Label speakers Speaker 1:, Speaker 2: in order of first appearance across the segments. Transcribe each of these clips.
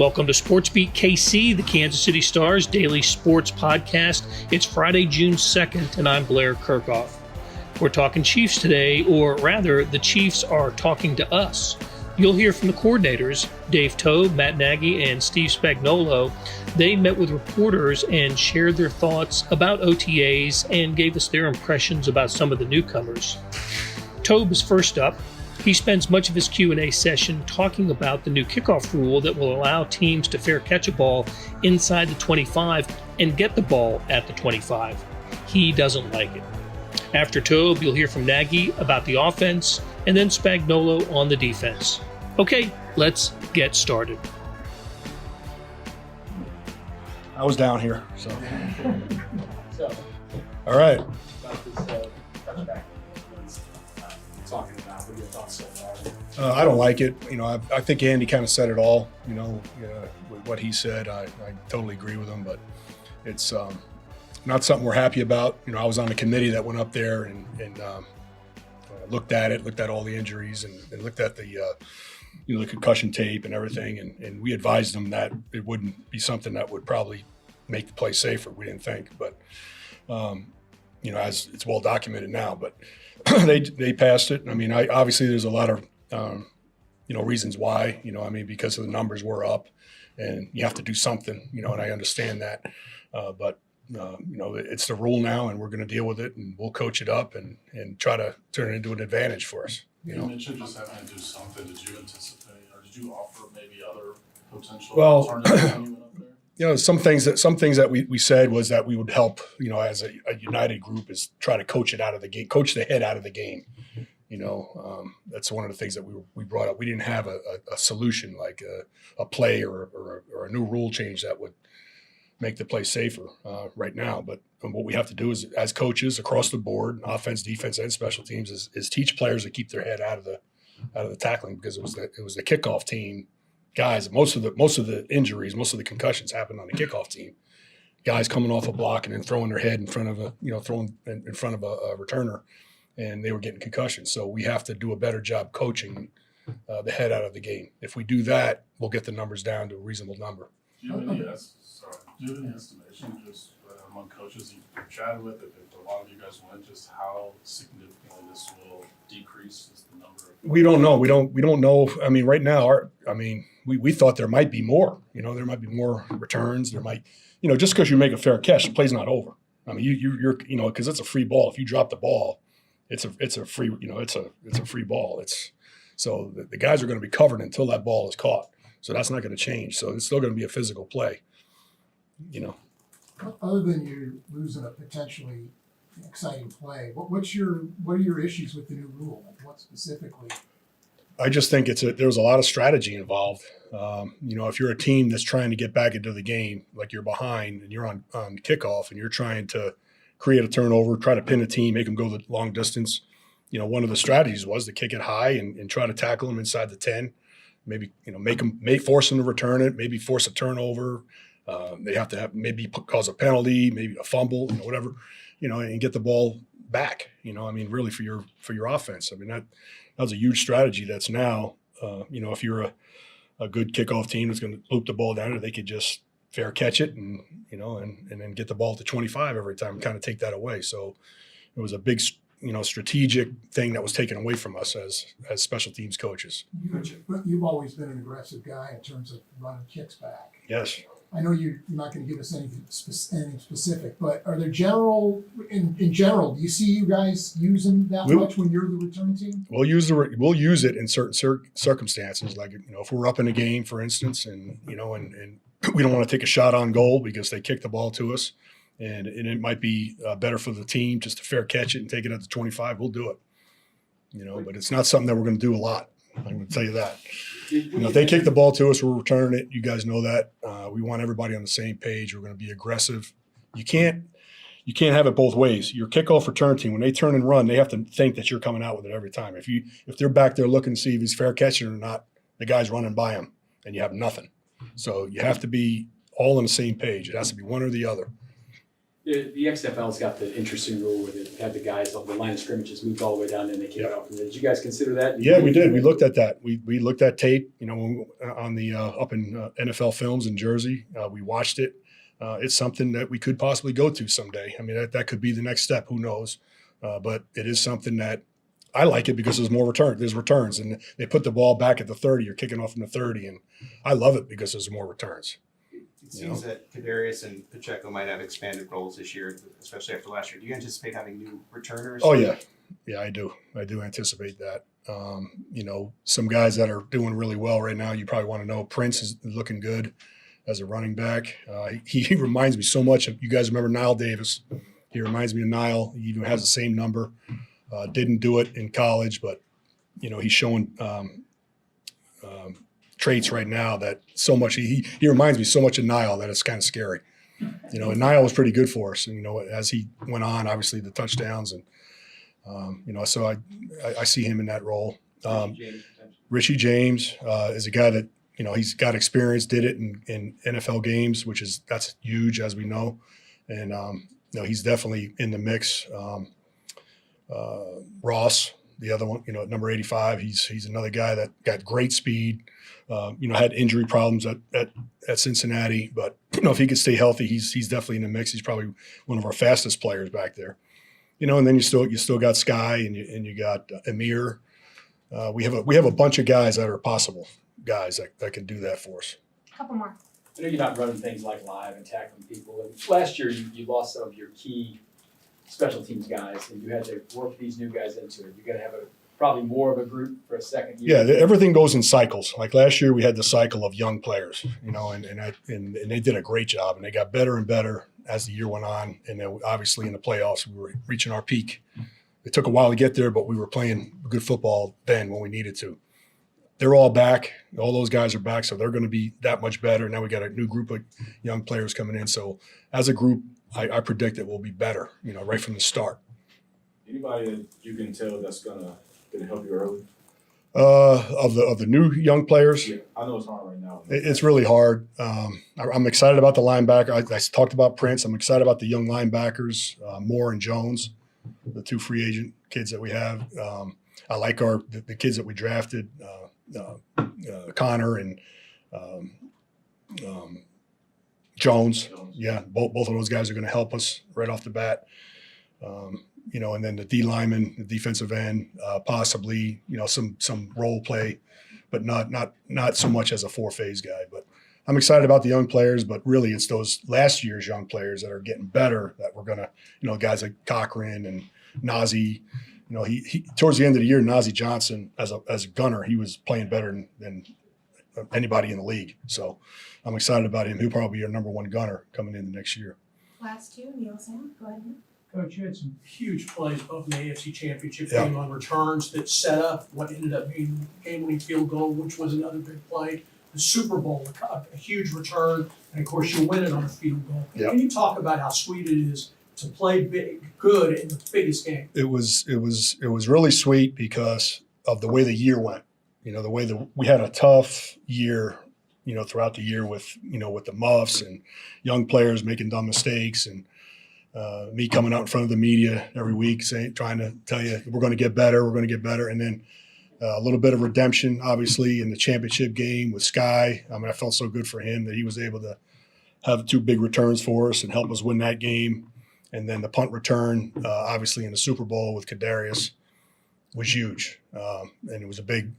Speaker 1: Welcome to SportsBeat KC, the Kansas City Star's daily sports podcast. It's Friday, June 2nd, and I'm Blair Kirchhoff. We're talking Chiefs today, or rather, the Chiefs are talking to us. You'll hear from the coordinators, Dave Toub, Matt Nagy, and Steve Spagnuolo. They met with reporters and shared their thoughts about OTAs and gave us their impressions about some of the newcomers. Toub is first up. He spends much of his Q&A session talking about the new kickoff rule that will allow teams to fair catch a ball inside the 25 and get the ball at the 25. He doesn't like it. After Toub, you'll hear from Nagy about the offense and then Spagnuolo on the defense. Okay, let's get started.
Speaker 2: I was down here, so. All right.
Speaker 3: About this touchback talking about, what are your thoughts so far?
Speaker 2: I don't like it. I think Andy kind of said it all, with what he said. I totally agree with him, but it's not something we're happy about. I was on the committee that went up there and looked at all the injuries and looked at the concussion tape and everything. And we advised them that it wouldn't be something that would probably make the play safer. We didn't think, but as it's well documented now, but they passed it. Obviously there's a lot of, reasons why, because of the numbers were up and you have to do something, and I understand that. But it's the rule now and we're going to deal with it and we'll coach it up and try to turn it into an advantage for us.
Speaker 4: You mentioned just having to do something. Did you anticipate or did you offer maybe other potential
Speaker 2: alternatives
Speaker 4: when you went up there?
Speaker 2: Some things that we said was that we would help, as a united group, is try to coach it out of the game, coach the head out of the game. That's one of the things that we brought up. We didn't have a solution like a play or a new rule change that would make the play safer right now. But what we have to do is, as coaches across the board, offense, defense, and special teams, is teach players to keep their head out of the tackling, because it was the kickoff team guys. Most of the injuries, most of the concussions happened on the kickoff team. Guys coming off a block and then throwing their head in front of a returner, and they were getting concussions. So we have to do a better job coaching the head out of the game. If we do that, we'll get the numbers down to a reasonable number.
Speaker 4: Do you have any estimation just among coaches you've chatted with, if a lot of you guys went, just how significantly this will decrease the number of?
Speaker 2: We don't know. We don't know. Right now, we thought there might be more. There might be more returns. There might, just because you make a fair catch, the play's not over. You're because it's a free ball. If you drop the ball, it's a free, it's a free ball. So the guys are going to be covered until that ball is caught. So that's not going to change. So it's still going to be a physical play.
Speaker 5: Other than you losing a potentially exciting play, what are your issues with the new rule? Like what specifically?
Speaker 2: I just think there's a lot of strategy involved. If you're a team that's trying to get back into the game, like you're behind and you're on kickoff and you're trying to create a turnover, try to pin a team, make them go the long distance. One of the strategies was to kick it high and try to tackle them inside the 10. Maybe, force them to return it, maybe force a turnover. They have to maybe cause a penalty, maybe a fumble, whatever, and get the ball back, really for your offense. That was a huge strategy that's now, if you're a good kickoff team that's going to loop the ball down, they could just fair catch it and then get the ball to 25 every time and kind of take that away. So it was a big, strategic thing that was taken away from us as special teams coaches.
Speaker 5: You've always been an aggressive guy in terms of running kicks back.
Speaker 2: Yes.
Speaker 5: I know you're not going to give us anything specific, but are there in general, do you see you guys using that much when you're the return team?
Speaker 2: We'll use it in certain circumstances, like if we're up in a game, for instance, and and we don't want to take a shot on goal because they kick the ball to us, and it might be better for the team just to fair catch it and take it at the 25. We'll do it, but it's not something that we're going to do a lot. I'm going to tell you that. If they kick the ball to us, we're returning it. You guys know that. We want everybody on the same page. We're going to be aggressive. You can't have it both ways. Your kickoff return team, when they turn and run, they have to think that you're coming out with it every time. If they're back there looking to see if he's fair catching or not, the guy's running by him, and you have nothing. So you have to be all on the same page. It has to be one or the other.
Speaker 6: The XFL's got the interesting rule where they have the guys on the line of scrimmages moved all the way down and they kick it off. Did you guys consider that?
Speaker 2: Yeah, we did. We looked at that. We looked at tape, on the up in NFL Films in Jersey. We watched it. It's something that we could possibly go to someday. I mean, that could be the next step. Who knows? But it is something that I like it because there's more return. There's returns, and they put the ball back at the 30. You're kicking off from the 30, and I love it because there's more returns.
Speaker 7: It seems that Kadarius and Pacheco might have expanded roles this year, especially after last year. Do you anticipate having new returners?
Speaker 2: Oh yeah, I do. I do anticipate that. Some guys that are doing really well right now. You probably want to know. Prince is looking good as a running back. He reminds me so much of, you guys remember Nile Davis? He reminds me of Nile. He even has the same number. Didn't do it in college, but he's showing traits right now that so much. He reminds me so much of Nile that it's kind of scary. And Nile was pretty good for us. And as he went on, obviously the touchdowns and so I see him in that role. Richie James is a guy that he's got experience, did it in NFL games, that's huge, as we know, and he's definitely in the mix. Ross, the other one, at number 85, he's another guy that got great speed. Had injury problems at Cincinnati, but if he could stay healthy, he's definitely in the mix. He's probably one of our fastest players back there. And then you still got Sky and you got Amir. We have a bunch of guys that are possible guys that can do that for us.
Speaker 8: Couple more.
Speaker 6: I know you're not running things like live and tackling people. And last year, you lost some of your key special teams guys, and you had to work these new guys into it. You're going to have probably more of a group for a second year. Yeah,
Speaker 2: everything goes in cycles. Like last year, we had the cycle of young players, and they did a great job, and they got better and better as the year went on. And then obviously in the playoffs, we were reaching our peak. It took a while to get there, but we were playing good football then when we needed to. They're all back. All those guys are back, so they're going to be that much better. Now we got a new group of young players coming in. So as a group, I predict it will be better, right from the start.
Speaker 3: Anybody that you can tell that's gonna help you early?
Speaker 2: Of the new young players,
Speaker 3: Yeah, I know it's hard right now.
Speaker 2: it's really hard. I'm excited about the linebacker. I talked about Prince. I'm excited about the young linebackers, Moore and Jones, the two free agent kids that we have. I like the kids that we drafted, Connor and Jones. Yeah, both of those guys are going to help us right off the bat. And then the D lineman, the defensive end, possibly, some role play, but not so much as a 4-phase guy. But I'm excited about the young players, but really it's those last year's young players that are getting better that we're gonna, guys like Cochran and Nazi. He towards the end of the year, Nazi Johnson as a gunner, he was playing better than anybody in the league. So I'm excited about him. He'll probably be our number one gunner coming in the next year.
Speaker 8: Last two, Neil Sam, go ahead.
Speaker 1: Coach, you had some huge plays both in the AFC Championship
Speaker 2: Yeah.
Speaker 1: game on returns that set up what ended up being game-winning field goal, which was another big play. The Super Bowl, a huge return, and of course you win it on a field goal.
Speaker 2: Yeah.
Speaker 1: Can you talk about how sweet it is to play good in the biggest game?
Speaker 2: It was really sweet because of the way the year went. The way we had a tough year, throughout the year with the muffs and young players making dumb mistakes and me coming out in front of the media every week trying to tell you we're going to get better, and then a little bit of redemption, obviously, in the championship game with Sky. I mean, I felt so good for him that he was able to have two big returns for us and help us win that game. And then the punt return, obviously in the Super Bowl with Kadarius, was huge, and it was a big.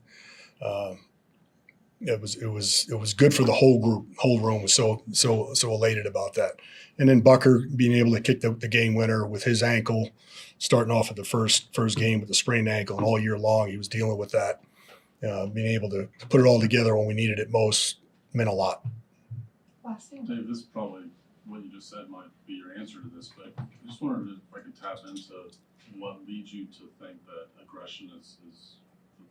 Speaker 2: It was good for the whole group. Whole room was so elated about that. And then Bucker being able to kick the game winner with his ankle, starting off at the first game with the sprained ankle, and all year long he was dealing with that. Being able to put it all together when we needed it most meant a lot.
Speaker 8: Last thing.
Speaker 4: Dave, this is probably what you just said might be your answer to this, but I just wondered if I could tap into what leads you to think that aggression is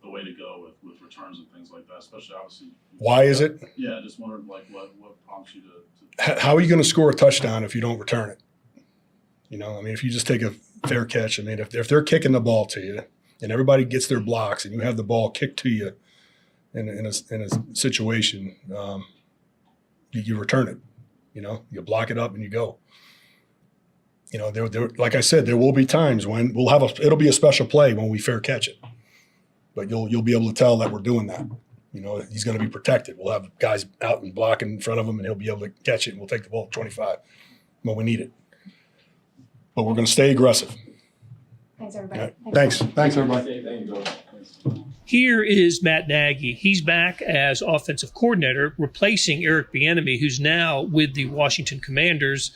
Speaker 4: the way to go with returns and things like that, especially obviously.
Speaker 2: Why is it?
Speaker 4: Yeah, I just wondered what prompts you to
Speaker 2: How are you going to score a touchdown if you don't return it? If you just take a fair catch, if they're kicking the ball to you and everybody gets their blocks and you have the ball kicked to you in a situation, you return it. You block it up and you go. you know, there, like I said, there will be times when it'll be a special play when we fair catch it, but you'll be able to tell that we're doing that. You know, he's going to be protected. We'll have guys out and blocking in front of him, and he'll be able to catch it, and we'll take the ball at 25 when we need it. But we're going to stay aggressive.
Speaker 8: Thanks, everybody.
Speaker 2: All right. Thanks. Thanks, everybody.
Speaker 6: Thank you, Coach.
Speaker 1: Here is Matt Nagy. He's back as offensive coordinator, replacing Eric Bieniemy, who's now with the Washington Commanders.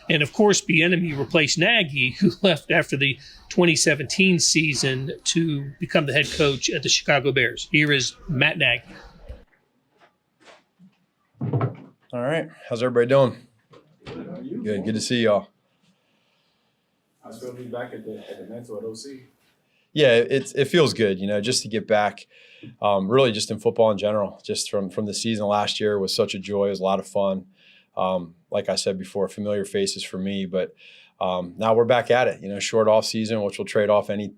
Speaker 1: And, of course, Bieniemy replaced Nagy, who left after the 2017 season to become the head coach at the Chicago Bears. Here is Matt Nagy.
Speaker 9: All right. How's everybody doing? Good. Good to see y'all.
Speaker 3: I was going to be back at the mental at OC.
Speaker 9: Yeah, it feels good, you know, just to get back, really just in football in general, just from the season last year was such a joy. It was a lot of fun. Like I said before, familiar faces for me, but now we're back at it, you know, short off season, which we'll trade off any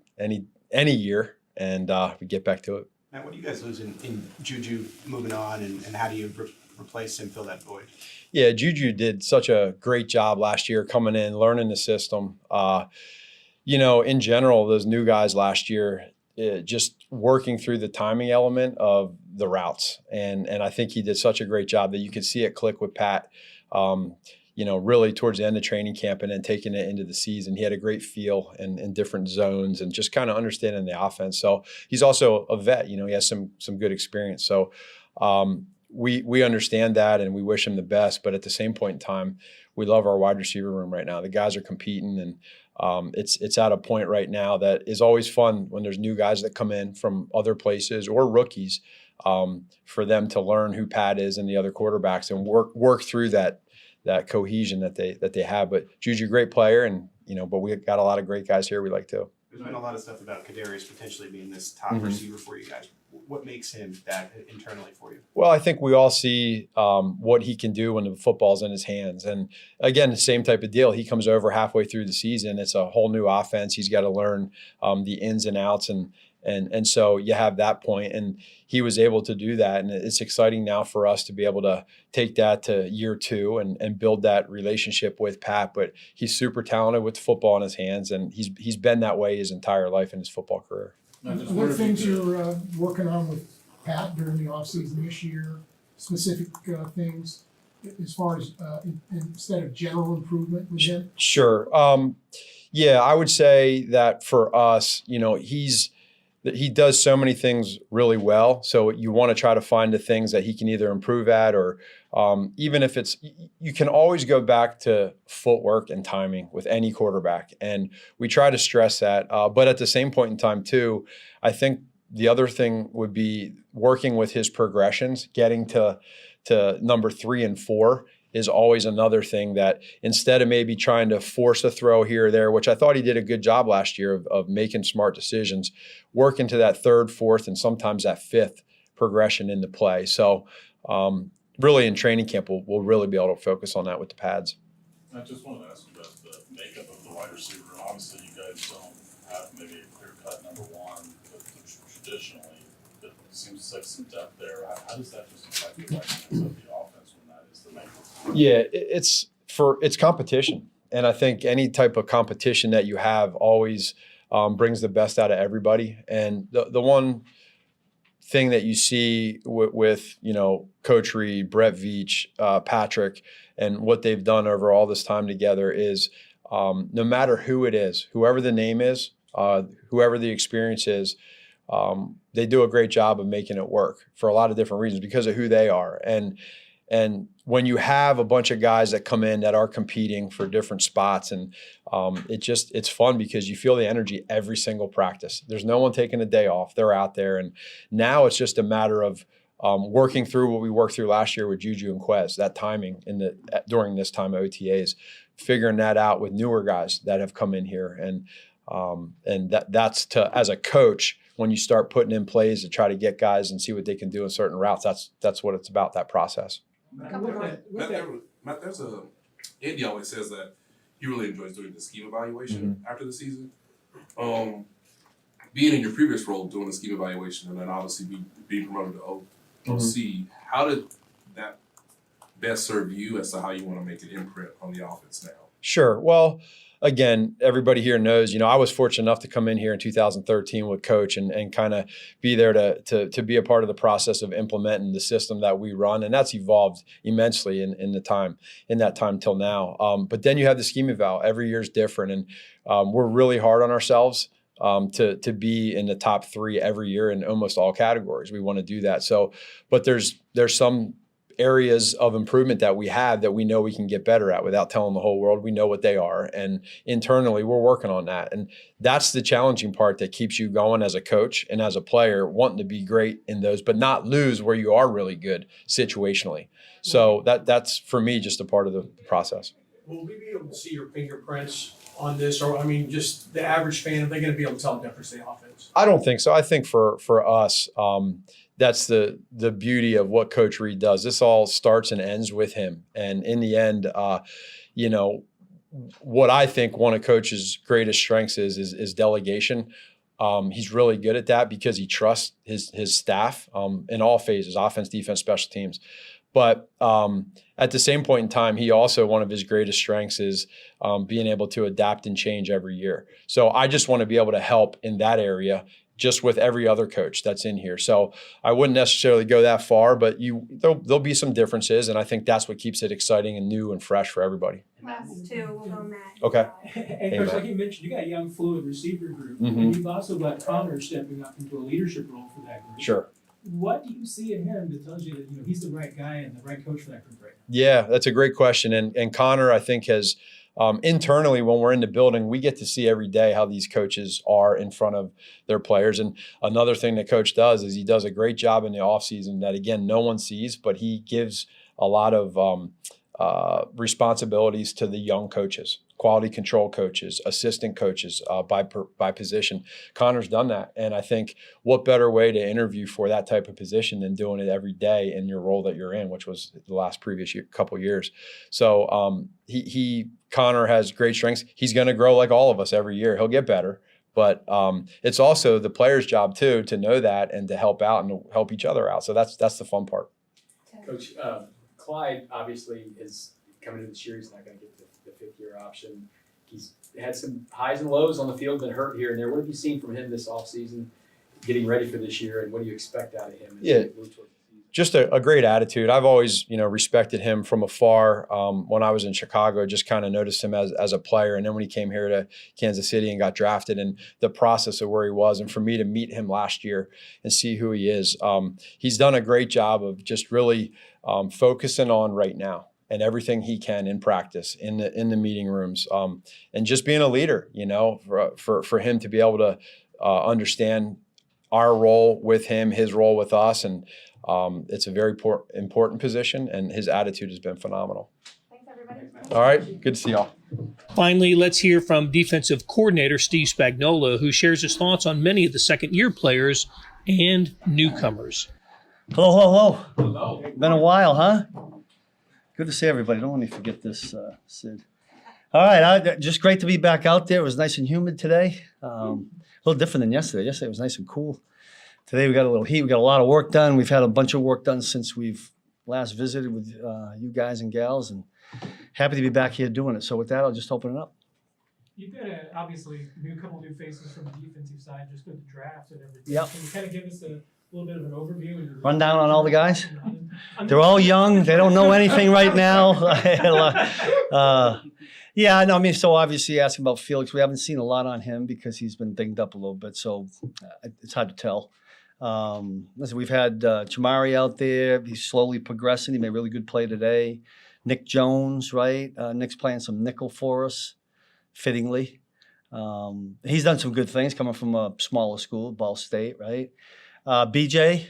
Speaker 9: year, and we get back to it.
Speaker 7: Matt, what do you guys lose in Juju moving on, and how do you replace him, fill that void?
Speaker 9: Yeah, Juju did such a great job last year coming in, learning the system. You know, in general, those new guys last year, just working through the timing element of the routes. And I think he did such a great job that you could see it click with Pat, you know, really towards the end of training camp and then taking it into the season. He had a great feel in different zones and just kind of understanding the offense. So he's also a vet, you know, he has some good experience. So we understand that and we wish him the best. But at the same point in time, we love our wide receiver room right now. The guys are competing, and it's at a point right now that is always fun when there's new guys that come in from other places or rookies, for them to learn who Pat is and the other quarterbacks and work through that cohesion that they have. But Juju, great player, and you know, but we got a lot of great guys here we like too.
Speaker 7: There's been a lot of stuff about Kadarius potentially being this top receiver for you guys. What makes him that internally for you?
Speaker 9: Well, I think we all see what he can do when the football's in his hands. And again, the same type of deal. He comes over halfway through the season. It's a whole new offense. He's got to learn the ins and outs. And so you have that point. And he was able to do that. And it's exciting now for us to be able to take that to year two and build that relationship with Pat. But he's super talented with football in his hands. And he's been that way his entire life in his football career.
Speaker 5: What things you're working on with Pat during the offseason this year, specific things as far as instead of general improvement with him?
Speaker 9: Sure. Yeah, I would say that for us, you know, he does so many things really well. So you want to try to find the things that he can either improve at, or even if you can always go back to footwork and timing with any quarterback. And we try to stress that. But at the same point in time too, I think the other thing would be working with his progressions, getting to number 3 and 4 is always another thing that instead of maybe trying to force a throw here or there, which I thought he did a good job last year of making smart decisions, working to that 3rd, 4th, and sometimes that 5th progression in the play. So really in training camp, we'll really be able to focus on that with the pads.
Speaker 4: I just wanted to ask you about the makeup of the wide receiver. Obviously, you guys don't have maybe a clear-cut number 1, but traditionally, it seems like some depth there. How does that just affect the dynamics of the offense when that is the makeup?
Speaker 9: Yeah, it's competition. And I think any type of competition that you have always brings the best out of everybody. And the one thing that you see with you know, Coach Reed, Brett Veach, Patrick, and what they've done over all this time together is no matter who it is, whoever the name is, whoever the experience is, they do a great job of making it work for a lot of different reasons because of who they are. And when you have a bunch of guys that come in that are competing for different spots, and it's fun because you feel the energy every single practice. There's no one taking a day off. They're out there. And now it's just a matter of working through what we worked through last year with Juju and Quez, that timing during this time of OTAs, figuring that out with newer guys that have come in here. And that's as a coach, when you start putting in plays to try to get guys and see what they can do in certain routes, that's what it's about, that process.
Speaker 10: Matt, there's Andy always says that he really enjoys doing the scheme evaluation after the season. Being in your previous role doing the scheme evaluation and then obviously being promoted to OC, how did that best serve you as to how you want to make an imprint on the offense now?
Speaker 9: Sure. Well, again, everybody here knows, I was fortunate enough to come in here in 2013 with Coach and kind of be there to be a part of the process of implementing the system that we run. And that's evolved immensely in that time till now. But then you have the scheme eval. Every year is different. And we're really hard on ourselves to be in the top 3 every year in almost all categories. We want to do that. So, but there's some areas of improvement that we have that we know we can get better at without telling the whole world. We know what they are. And internally, we're working on that. And that's the challenging part that keeps you going as a coach and as a player, wanting to be great in those, but not lose where you are really good situationally. So that's, for me, just a part of the process.
Speaker 1: Will we be able to see your fingerprints on this? Or, I mean, just the average fan, are they going to be able to tell the difference in the offense?
Speaker 9: I don't think so. I think for us, that's the beauty of what Coach Reed does. This all starts and ends with him. And in the end, what I think one of Coach's greatest strengths is delegation. He's really good at that because he trusts his staff in all phases, offense, defense, special teams. But at the same point in time, he also, one of his greatest strengths is being able to adapt and change every year. So I just want to be able to help in that area, just with every other coach that's in here. So I wouldn't necessarily go that far, but there'll be some differences, and I think that's what keeps it exciting and new and fresh for everybody.
Speaker 8: Last 2 will go Matt.
Speaker 9: Okay.
Speaker 11: And Coach, like you mentioned, you got a young fluid receiver group, and you've also got Connor stepping up into a leadership role for that group.
Speaker 9: Sure.
Speaker 11: What do you see in him that tells you that he's the right guy and the right coach for that group right now?
Speaker 9: Yeah, that's a great question. And Connor, I think, has internally, when we're in the building, we get to see every day how these coaches are in front of their players. And another thing that Coach does is he does a great job in the offseason that, again, no one sees, but he gives a lot of responsibilities to the young coaches, quality control coaches, assistant coaches by position. Connor's done that. And I think what better way to interview for that type of position than doing it every day in your role that you're in, which was the previous couple years. So Connor has great strengths. He's going to grow like all of us every year. He'll get better. But it's also the player's job, too, to know that and to help out and to help each other out. So that's the fun part.
Speaker 6: Coach, Clyde obviously is coming into this year. He's not going to get the 5th-year option. He's had some highs and lows on the field, been hurt here and there. What have you seen from him this offseason, getting ready for this year, and what do you expect out of him?
Speaker 9: Just a great attitude. I've always, respected him from afar. When I was in Chicago, I just kind of noticed him as a player. And then when he came here to Kansas City and got drafted, and the process of where he was, and for me to meet him last year and see who he is, he's done a great job of just really focusing on right now and everything he can in practice, in the meeting rooms, and just being a leader. For him to be able to understand our role with him, his role with us, and it's a very important position, and his attitude has been phenomenal.
Speaker 8: Thanks, everybody.
Speaker 9: All right, good to see y'all.
Speaker 1: Finally, let's hear from defensive coordinator Steve Spagnuolo, who shares his thoughts on many of the second-year players and newcomers.
Speaker 12: Hello. Been a while, huh? Good to see everybody. Don't let me forget this, Sid. All right, just great to be back out there. It was nice and humid today. A little different than yesterday. Yesterday it was nice and cool. Today we got a little heat. We got a lot of work done. We've had a bunch of work done since we've last visited with you guys and gals, and happy to be back here doing it. So with that, I'll just open it up.
Speaker 11: You've got obviously a couple new faces from the defensive side, just with the draft and everything.
Speaker 12: Yep.
Speaker 11: Can you kind of give us a little bit of an overview?
Speaker 12: Rundown on all the guys? They're all young. They don't know anything right now. So obviously asking about Felix, we haven't seen a lot on him because he's been dinged up a little bit, so it's hard to tell. Listen, we've had Chamari out there. He's slowly progressing. He made a really good play today. Nick Jones, right? Nick's playing some nickel for us, fittingly. He's done some good things coming from a smaller school, Ball State, right? BJ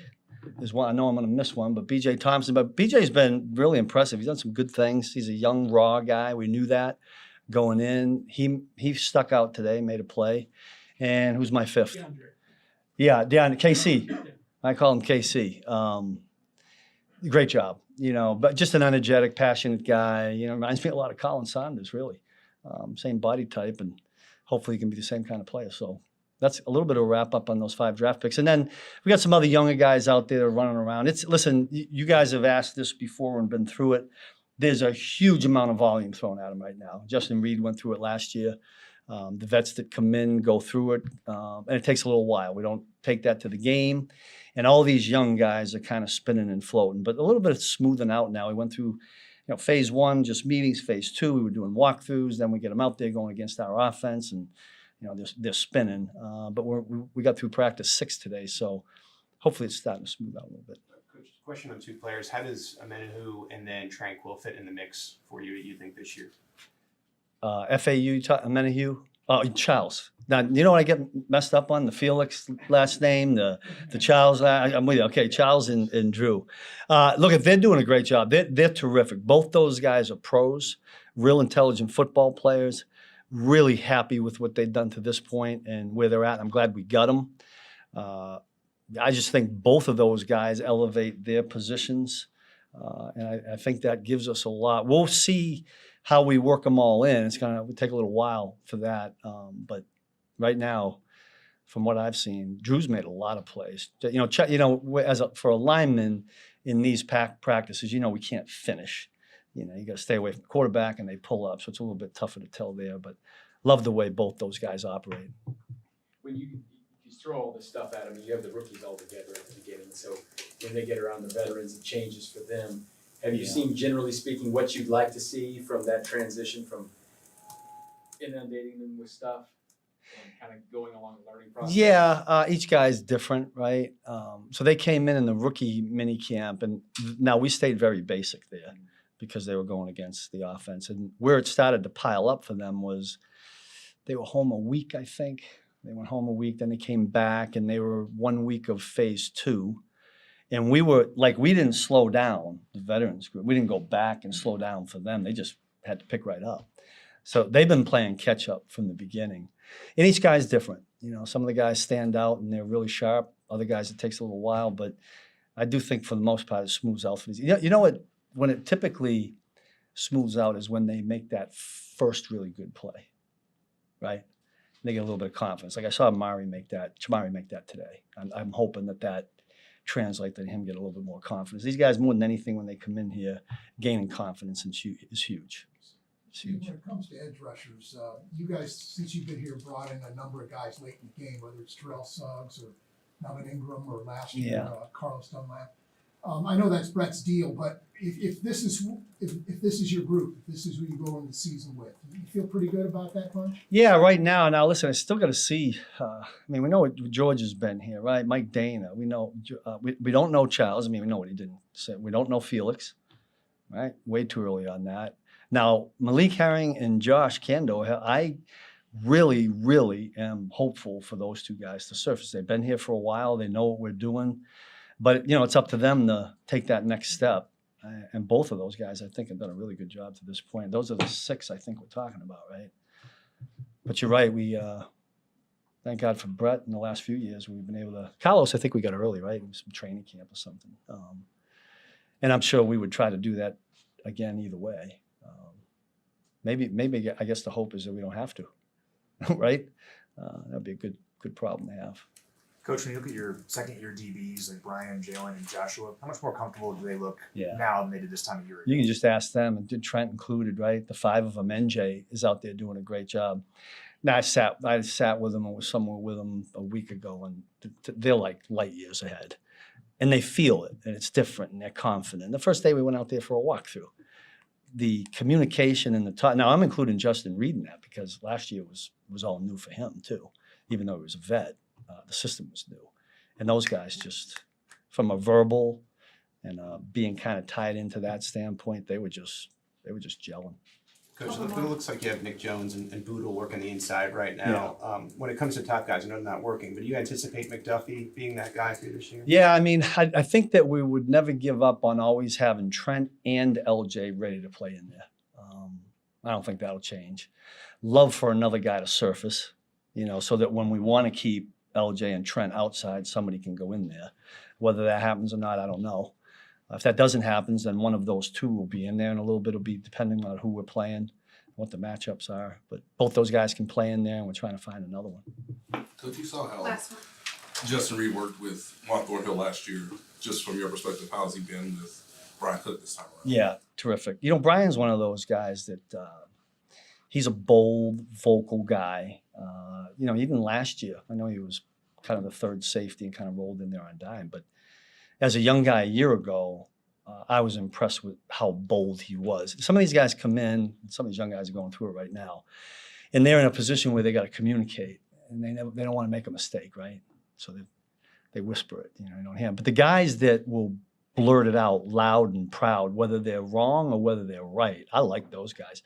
Speaker 12: is one. I know I'm going to miss one, but BJ Thompson. But BJ's been really impressive. He's done some good things. He's a young, raw guy. We knew that going in. He stuck out today, made a play. And who's my 5th?
Speaker 11: DeAndre.
Speaker 12: Yeah, KC. I call him KC. Great job, but just an energetic, passionate guy. Reminds me a lot of Colin Saunders, really. Same body type, and hopefully he can be the same kind of player. So that's a little bit of a wrap up on those 5 draft picks. And then we got some other younger guys out there running around. Listen, you guys have asked this before and been through it. there's a huge amount of volume thrown at them right now. Justin Reed went through it last year. The vets that come in go through it, and it takes a little while. We don't take that to the game. And all these young guys are kind of spinning and floating, but a little bit of smoothing out now. We went through, phase 1, just meetings. Phase 2, we were doing walkthroughs. Then we get them out there going against our offense, and they're spinning. But we got through practice 6 today, so hopefully it's starting to smooth out a little bit.
Speaker 7: Coach, question on 2 players. How does Amenahu and then Tranquil fit in the mix for you think, this year?
Speaker 12: FAU, Amenahu, Charles. Now, you know what I get messed up on? The Felix last name, the Charles. I'm with you. Okay, Charles and Drew. Look, if they're doing a great job, they're terrific. Both those guys are pros, real intelligent football players. Really happy with what they've done to this point and where they're at. I'm glad we got them. I just think both of those guys elevate their positions, and I think that gives us a lot. We'll see how we work them all in. It's going to take a little while for that, but right now, from what I've seen, Drew's made a lot of plays. For a lineman in these practices, we can't finish. You got to stay away from the quarterback, and they pull up, so it's a little bit tougher to tell there. But love the way both those guys operate.
Speaker 6: When you throw all this stuff at them, you have the rookies all together at the beginning. So when they get around the veterans, it changes for them. Have you seen, generally speaking, what you'd like to see from that transition from inundating them with stuff and kind of going along the learning process?
Speaker 12: Yeah, each guy's different, right? So they came in the rookie mini camp, and now we stayed very basic there because they were going against the offense. And where it started to pile up for them was they were home a week, I think. They went home a week, then they came back, and they were 1 week of phase 2. And we didn't slow down the veterans group. We didn't go back and slow down for them. They just had to pick right up. So they've been playing catch up from the beginning. And each guy's different. Some of the guys stand out and they're really sharp. Other guys, it takes a little while. But I do think for the most part, it smooths out for these. You know what? When it typically smooths out is when they make that first really good play, right? They get a little bit of confidence. Like I saw Chamari make that today. I'm hoping that translate to him get a little bit more confidence. These guys, more than anything, when they come in here, gaining confidence is huge. It's huge.
Speaker 5: When it comes to edge rushers, you guys, since you've been here, brought in a number of guys late in the game, whether it's Terrell Suggs or Melvin Ingram or last year, Carlos Dunlap. I know that's Brett's deal, but if this is your group, if this is who you go into the season with, you feel pretty good about that bunch?
Speaker 12: Yeah, right now. Now, listen, I still got to see. We know what George has been here, right? Mike Dana. We know. We don't know Charles. We know what he didn't say. We don't know Felix, right? Way too early on that. Now, Malik Herring and Josh Kando, I really, really am hopeful for those 2 guys to surface. They've been here for a while. They know what we're doing. But, it's up to them to take that next step. And both of those guys, I think, have done a really good job to this point. Those are the 6 I think we're talking about, right? But you're right. We thank God for Brett in the last few years. We've been able to – Carlos, I think we got early, right? It was some training camp or something. And I'm sure we would try to do that again either way. Maybe I guess the hope is that we don't have to, right? That'd be a good problem to have.
Speaker 3: Coach, when you look at your second-year DBs like Brian, Jalen, and Joshua, how much more comfortable do they look now than they did this time of year ago?
Speaker 12: You can just ask them, and Trent included, right? The 5 of them. NJ is out there doing a great job. Now, I sat with them and was somewhere with them a week ago, and they're like light years ahead. And they feel it, and it's different, and they're confident. The first day we went out there for a walkthrough. The communication and the talk. Now, I'm including Justin Reed in that because last year was all new for him, too, even though he was a vet. The system was new. And those guys just, from a verbal and being kind of tied into that standpoint, they were just gelling.
Speaker 7: Coach, it looks like you have Nick Jones and Boodle working the inside right now. Yeah. When it comes to top guys, I know they're not working, but do you anticipate McDuffie being that guy for you this year?
Speaker 12: Yeah, I think that we would never give up on always having Trent and LJ ready to play in there. I don't think that'll change. Love for another guy to surface, so that when we want to keep LJ and Trent outside, somebody can go in there. Whether that happens or not, I don't know. If that doesn't happen, then one of those 2 will be in there, and a little bit will be depending on who we're playing, what the matchups are. But both those guys can play in there, and we're trying to find another one.
Speaker 10: Coach, you saw how Justin Reed worked with Mark Thornhill last year. Just from your perspective, how has he been with Brian Cook this time around.
Speaker 12: Yeah, terrific. You know, Brian's one of those guys that he's a bold, vocal guy. You know, even last year, I know he was kind of the third safety and kind of rolled in there on dime. But as a young guy a year ago, I was impressed with how bold he was. Some of these guys come in, some of these young guys are going through it right now, and they're in a position where they got to communicate, and they don't want to make a mistake, right? So they whisper it, you know, don't hear. But the guys that will blurt it out loud and proud, whether they're wrong or whether they're right, I like those guys.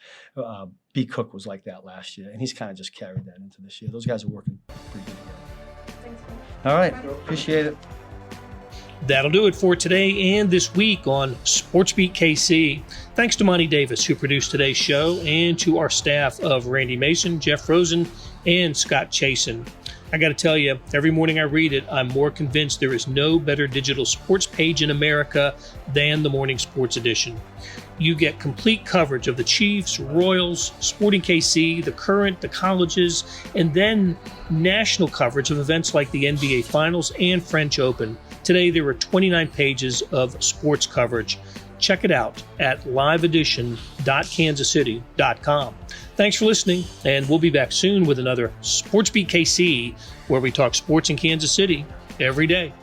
Speaker 12: B. Cook was like that last year, and he's kind of just carried that into this year. Those guys are working pretty good together.
Speaker 8: Thanks, Coach.
Speaker 12: All right, appreciate it.
Speaker 1: That'll do it for today and this week on SportsBeat KC. Thanks to Monty Davis, who produced today's show, and to our staff of Randy Mason, Jeff Rosen, and Scott Chasen. I got to tell you, every morning I read it, I'm more convinced there is no better digital sports page in America than the Morning Sports Edition. You get complete coverage of the Chiefs, Royals, Sporting KC, the current, the colleges, and then national coverage of events like the NBA Finals and French Open. Today, there are 29 pages of sports coverage. Check it out at liveedition.kansascity.com. Thanks for listening, and we'll be back soon with another SportsBeat KC, where we talk sports in Kansas City every day.